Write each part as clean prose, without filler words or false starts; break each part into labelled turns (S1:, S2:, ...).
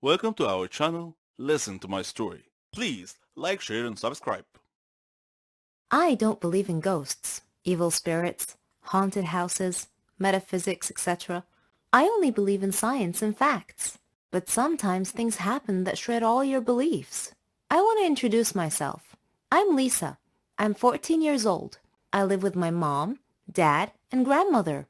S1: Welcome to our channel, Listen to My Story. Please like, share and subscribe.
S2: I don't believe in ghosts, evil spirits, haunted houses, metaphysics, etc. I only believe in science and facts. But sometimes things happen that shred all your beliefs. I want to introduce myself. I'm Lisa. I'm 14 years old. I live with my mom, dad, and grandmother.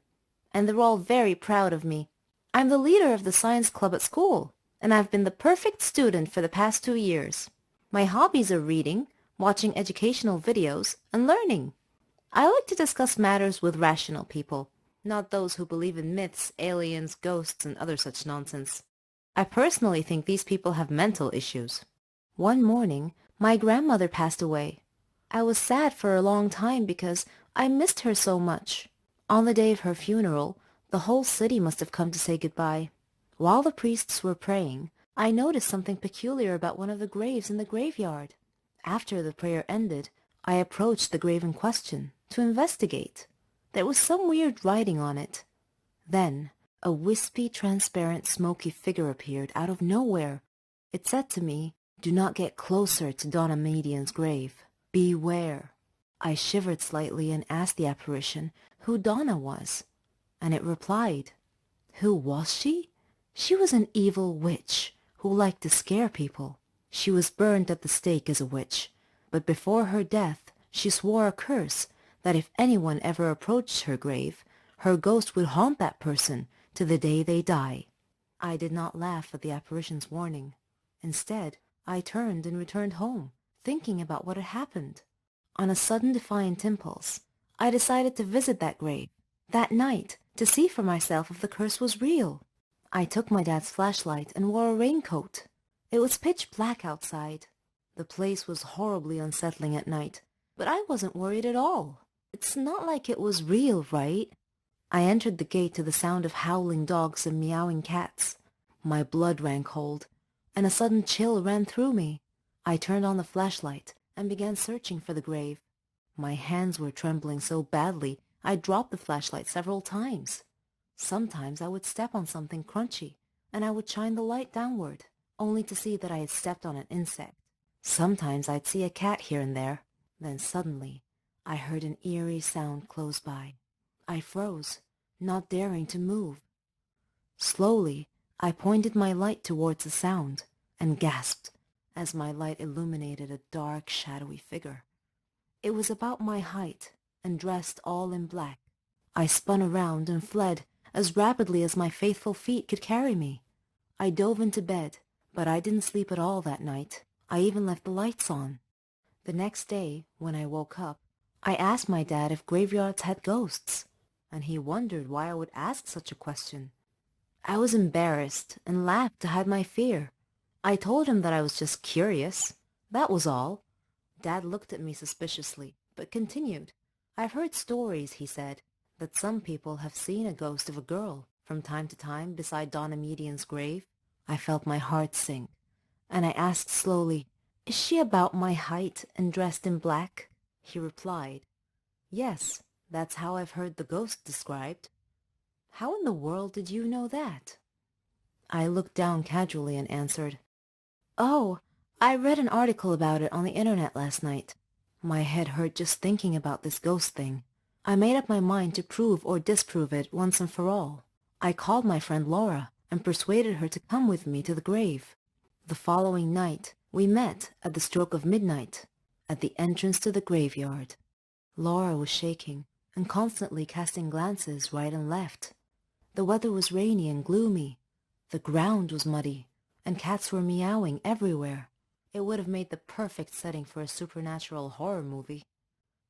S2: And they're all very proud of me. I'm the leader of the science club at school, and I've been the perfect student for the past 2 years. My hobbies are reading, watching educational videos, and learning. I like to discuss matters with rational people, not those who believe in myths, aliens, ghosts, and other such nonsense. I personally think these people have mental issues. One morning, my grandmother passed away. I was sad for a long time because I missed her so much. On the day of her funeral, the whole city must have come to say goodbye. While the priests were praying, I noticed something peculiar about one of the graves in the graveyard. After the prayer ended, I approached the grave in question to investigate. There was some weird writing on it. Then, a wispy, transparent, smoky figure appeared out of nowhere. It said to me, "Do not get closer to Donna Median's grave. Beware." I shivered slightly and asked the apparition who Donna was, and it replied. Who was she? She was an evil witch who liked to scare people. She was burned at the stake as a witch, but before her death she swore a curse that if anyone ever approached her grave, her ghost would haunt that person to the day they die. I did not laugh at the apparition's warning. Instead, I turned and returned home, thinking about what had happened. On a sudden defiant impulse, I decided to visit that grave that night to see for myself if the curse was real. I took my dad's flashlight and wore a raincoat. It was pitch black outside. The place was horribly unsettling at night, but I wasn't worried at all. It's not like it was real, right? I entered the gate to the sound of howling dogs and meowing cats. My blood ran cold, and a sudden chill ran through me. I turned on the flashlight and began searching for the grave. My hands were trembling so badly I dropped the flashlight several times. Sometimes I would step on something crunchy, and I would shine the light downward, only to see that I had stepped on an insect. Sometimes I'd see a cat here and there. Then suddenly, I heard an eerie sound close by. I froze, not daring to move. Slowly, I pointed my light towards the sound, and gasped as my light illuminated a dark, shadowy figure. It was about my height, and dressed all in black. I spun around and fled as rapidly as my faithful feet could carry me. I dove into bed, but I didn't sleep at all that night. I even left the lights on. The next day, when I woke up, I asked my dad if graveyards had ghosts, and he wondered why I would ask such a question. I was embarrassed and laughed to hide my fear. I told him that I was just curious. That was all. Dad looked at me suspiciously, but continued. I've heard stories, he said, that some people have seen a ghost of a girl from time to time beside Donna Median's grave. I felt my heart sink, and I asked slowly, "Is she about my height and dressed in black?" He replied, "Yes, that's how I've heard the ghost described." "How in the world did you know that?" I looked down casually and answered, "Oh, I read an article about it on the internet last night." My head hurt just thinking about this ghost thing. I made up my mind to prove or disprove it once and for all. I called my friend Laura and persuaded her to come with me to the grave. The following night, we met at the stroke of midnight at the entrance to the graveyard. Laura was shaking and constantly casting glances right and left. The weather was rainy and gloomy. The ground was muddy, and cats were meowing everywhere. It would have made the perfect setting for a supernatural horror movie.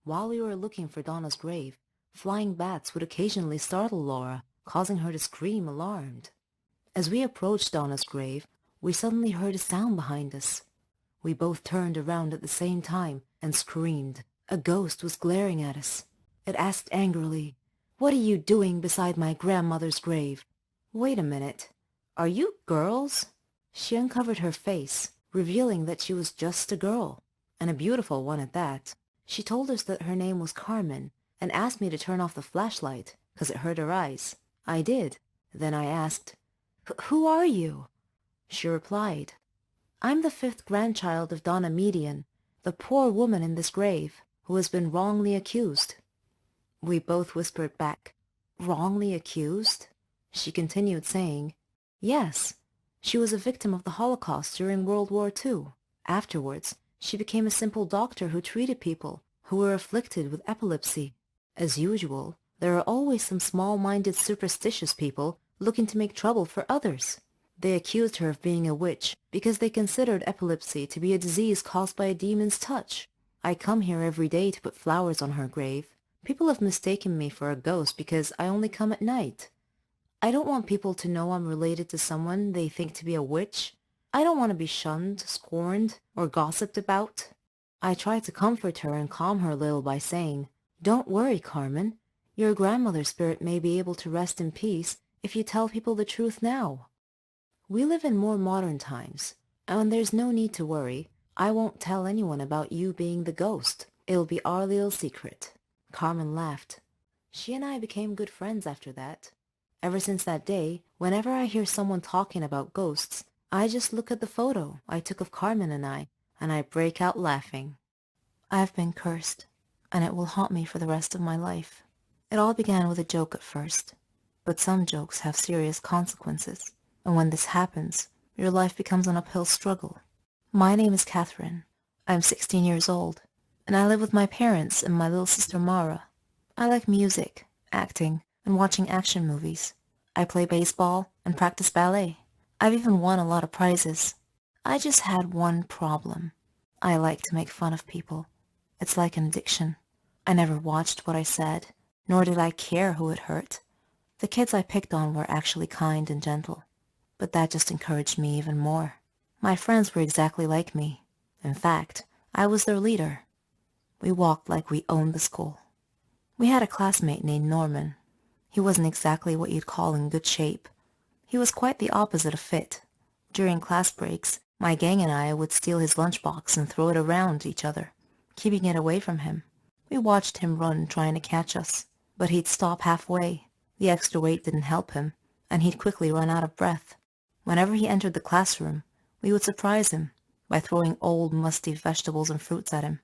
S2: While we were looking for Donna's grave, flying bats would occasionally startle Laura, causing her to scream alarmed. As we approached Donna's grave, we suddenly heard a sound behind us. We both turned around at the same time and screamed. A ghost was glaring at us. It asked angrily, "What are you doing beside my grandmother's grave?" "Wait a minute. Are you girls?" She uncovered her face, revealing that she was just a girl, and a beautiful one at that. She told us that her name was Carmen, and asked me to turn off the flashlight, 'cause it hurt her eyes. I did. Then I asked, "Who are you?" She replied, I'm the 5th grandchild of Donna Median, the poor woman in this grave, who has been wrongly accused. We both whispered back, wrongly accused? She continued saying, yes, she was a victim of the Holocaust during World War II. Afterwards, she became a simple doctor who treated people who were afflicted with epilepsy. As usual, there are always some small-minded superstitious people looking to make trouble for others. They accused her of being a witch because they considered epilepsy to be a disease caused by a demon's touch. I come here every day to put flowers on her grave. People have mistaken me for a ghost because I only come at night. I don't want people to know I'm related to someone they think to be a witch. I don't want to be shunned, scorned, or gossiped about. I try to comfort her and calm her a little by saying, don't worry, Carmen. Your grandmother's spirit may be able to rest in peace if you tell people the truth now. We live in more modern times, and there's no need to worry. I won't tell anyone about you being the ghost. It'll be our little secret. Carmen laughed. She and I became good friends after that. Ever since that day, whenever I hear someone talking about ghosts, I just look at the photo I took of Carmen and I break out laughing. I've been cursed, and it will haunt me for the rest of my life. It all began with a joke at first, but some jokes have serious consequences, and when this happens, your life becomes an uphill struggle. My name is Catherine. I'm 16 years old, and I live with my parents and my little sister Mara. I like music, acting, and watching action movies. I play baseball and practice ballet. I've even won a lot of prizes. I just had one problem. I like to make fun of people. It's like an addiction. I never watched what I said, nor did I care who it hurt. The kids I picked on were actually kind and gentle, but that just encouraged me even more. My friends were exactly like me. In fact, I was their leader. We walked like we owned the school. We had a classmate named Norman. He wasn't exactly what you'd call in good shape. He was quite the opposite of fit. During class breaks, my gang and I would steal his lunchbox and throw it around each other, keeping it away from him. We watched him run trying to catch us, but he'd stop halfway. The extra weight didn't help him, and he'd quickly run out of breath. Whenever he entered the classroom, we would surprise him by throwing old, musty vegetables and fruits at him.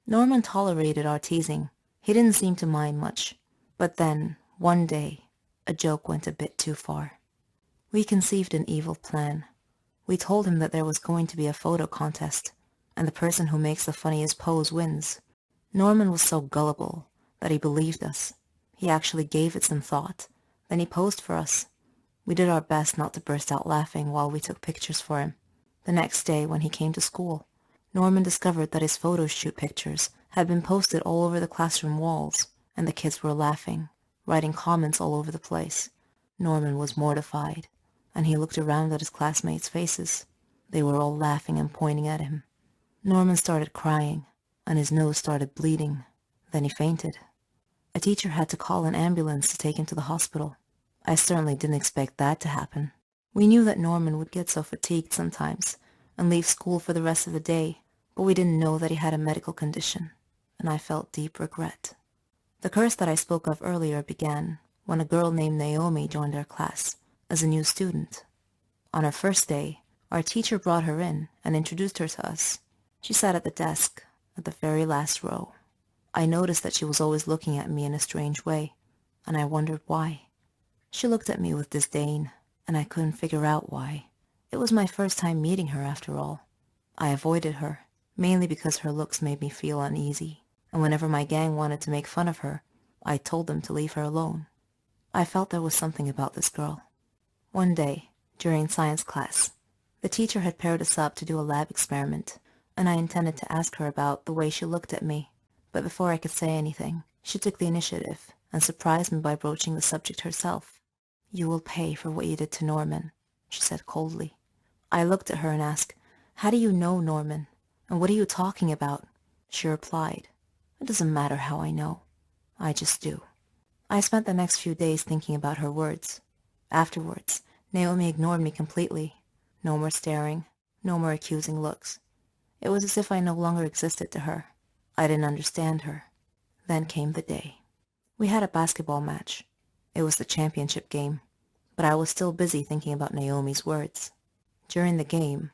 S2: Norman tolerated our teasing. He didn't seem to mind much. But then, one day, a joke went a bit too far. We conceived an evil plan. We told him that there was going to be a photo contest, and the person who makes the funniest pose wins. Norman was so gullible that he believed us. He actually gave it some thought. Then he posed for us. We did our best not to burst out laughing while we took pictures for him. The next day, when he came to school, Norman discovered that his photo shoot pictures had been posted all over the classroom walls, and the kids were laughing, writing comments all over the place. Norman was mortified, and he looked around at his classmates' faces. They were all laughing and pointing at him. Norman started crying, and his nose started bleeding. Then he fainted. A teacher had to call an ambulance to take him to the hospital. I certainly didn't expect that to happen. We knew that Norman would get so fatigued sometimes and leave school for the rest of the day, but we didn't know that he had a medical condition, and I felt deep regret. The curse that I spoke of earlier began when a girl named Naomi joined our class as a new student. On her first day, our teacher brought her in and introduced her to us. She sat at the desk at the very last row. I noticed that she was always looking at me in a strange way, and I wondered why. She looked at me with disdain, and I couldn't figure out why. It was my first time meeting her, after all. I avoided her, mainly because her looks made me feel uneasy, and whenever my gang wanted to make fun of her, I told them to leave her alone. I felt there was something about this girl. One day, during science class, the teacher had paired us up to do a lab experiment, and I intended to ask her about the way she looked at me. But before I could say anything, she took the initiative and surprised me by broaching the subject herself. "You will pay for what you did to Norman," she said coldly. I looked at her and asked, "How do you know Norman? And what are you talking about?" She replied, "It doesn't matter how I know. I just do." I spent the next few days thinking about her words. Afterwards, Naomi ignored me completely. No more staring, no more accusing looks. It was as if I no longer existed to her. I didn't understand her. Then came the day. We had a basketball match. It was the championship game, but I was still busy thinking about Naomi's words. During the game,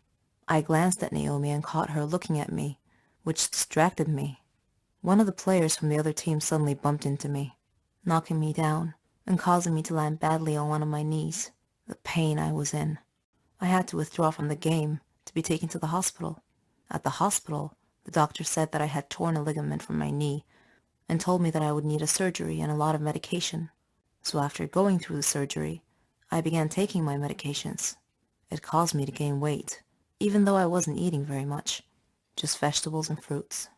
S2: I glanced at Naomi and caught her looking at me, which distracted me. One of the players from the other team suddenly bumped into me, knocking me down and causing me to land badly on one of my knees. The pain I was in. I had to withdraw from the game to be taken to the hospital. At the hospital, the doctor said that I had torn a ligament from my knee and told me that I would need a surgery and a lot of medication. So after going through the surgery, I began taking my medications. It caused me to gain weight, even though I wasn't eating very much, just vegetables and fruits.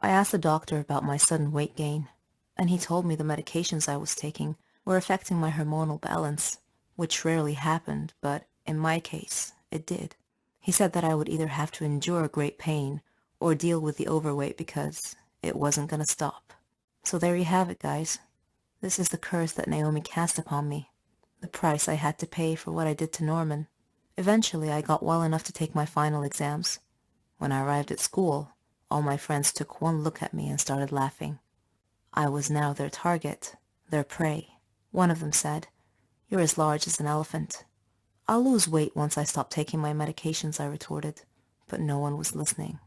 S2: I asked the doctor about my sudden weight gain, and he told me the medications I was taking were affecting my hormonal balance, which rarely happened, but in my case, it did. He said that I would either have to endure great pain or deal with the overweight because it wasn't going to stop. So there you have it, guys. This is the curse that Naomi cast upon me, the price I had to pay for what I did to Norman. Eventually, I got well enough to take my final exams. When I arrived at school, all my friends took one look at me and started laughing. I was now their target, their prey. One of them said, "You're as large as an elephant." "I'll lose weight once I stop taking my medications," I retorted, but no one was listening.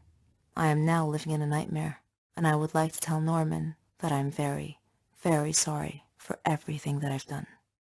S2: I am now living in a nightmare, and I would like to tell Norman that I'm very, very sorry for everything that I've done.